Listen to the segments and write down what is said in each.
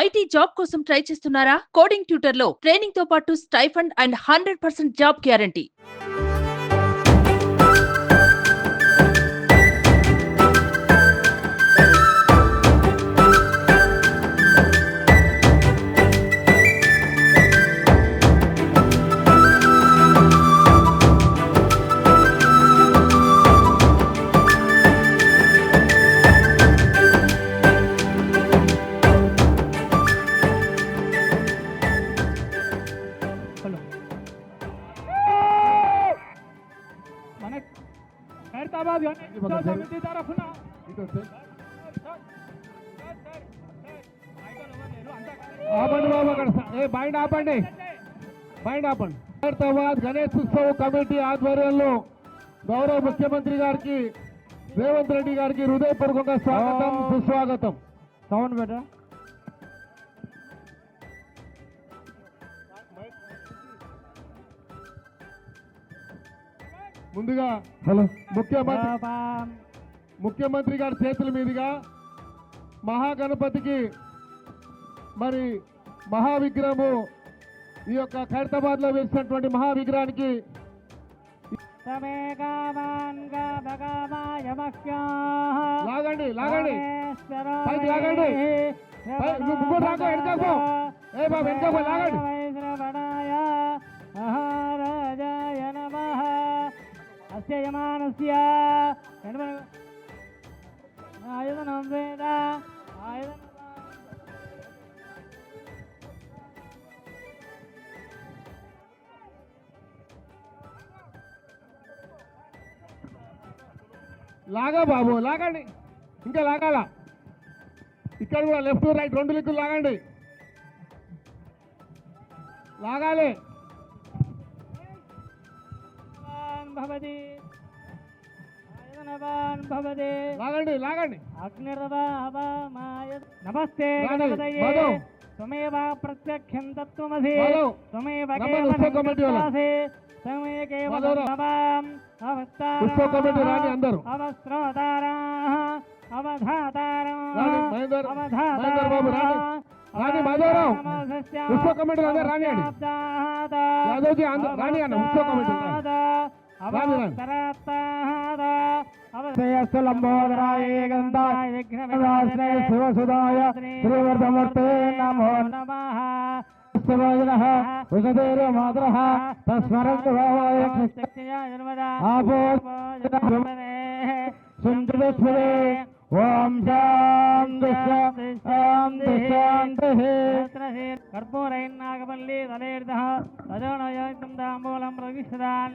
IT job కోసం try చేస్తున్నారా? Coding tutor లో ట్రైనింగ్ తో పాటు stipend and 100% job guarantee. Hyderabad Ganesh ఉత్సవ కమిటీ ఆధ్వర్యంలో గౌరవ ముఖ్యమంత్రి గారికి రేవంత్ రెడ్డి గారికి హృదయపూర్వకంగా స్వాగతం సుస్వాగతం. Sound better. ముందుగా ముఖ్యమంత్రి గారి చేతుల మీదుగా మహాగణపతికి మరి మహావిగ్రహము ఈ యొక్క ఖైరతాబాద్ లో వేసినటువంటి మహావిగ్రహానికి లాగండి లాగండి పైకి లాగండి ముగ్గురు రాకో వెనకో ఏ బాబు వెనకో లాగండి. లాగా బాబు లాగండి, ఇంకా లాగాల. ఇక్కడ కూడా లెఫ్ట్ రైట్ రెండు దిక్కులు లాగండి, లాగాలి. లాగండి లాగండి. నమస్తే త్వమేవ ప్రత్యక్షం తత్వమసి త్వమేవ శివసుదాయ శ్రీవర్ధమూర్తే నమో నమః. ఓం కర్పూరైన్నాగపల్లి తలేర్ధః తదోనయోక్తం తాంబూలం ప్రవిశదాన్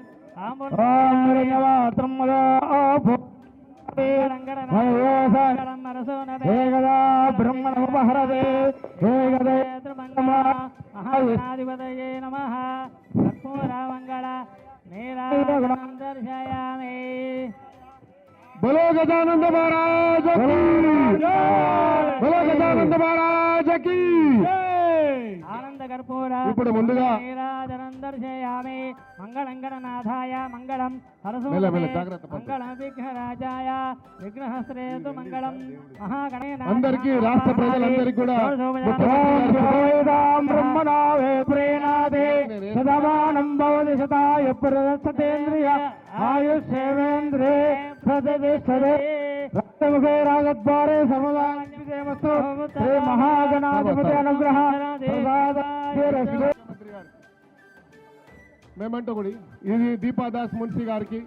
బ్రహ్మణోపహరదే మహాధిపతయే నమః. కర్పూరమంగళ నీరాజనం దర్శయామి. बोलो गजानंद महाराज की बोलो गजानंद महाराज की ఆనంద కర్పూర ఇప్పుడు ముందుగా నీరాజనం దర్శయామి. మంగళం గణనాథాయ మంగళం మంగళం విఘ్నరాజాయ విఘ్నహస్త్రేతు మంగళం మహాగణేన అందరికీ రాష్ట్ర ప్రజలందరికీ కూడా బ్రహ్మణావే ప్రేణాదే సదామానం భవతి శతాయ ప్రదర్శతేంద్రియ ఆయుష్యేంద్రే ప్రతిష్టతే రక్తముఖే రాగద్వారే సముదాయమస్తు శ్రీ మహాగణాధిపతి అనుగ్రహ మేమంటూ కూడా ఇది దీపాదాస్ మున్షి గారికి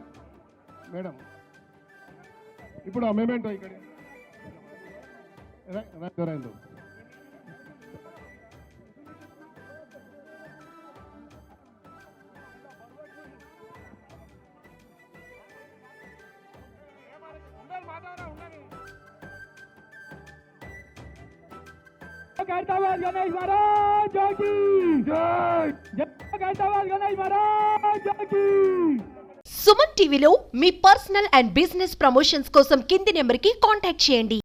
మేడం. ఇప్పుడు మేమేంటో ఇక్కడ ఖైరతాబాద్ గణేష్ మహారాజ్ జై జై ఖైరతాబాద్ గణేష్ మహారాజ్ జై. సుమన్ టీవీలో మీ పర్సనల్ అండ్ బిజినెస్ ప్రమోషన్స్ కోసం కింది నెంబర్కి కాంటాక్ట్ చేయండి.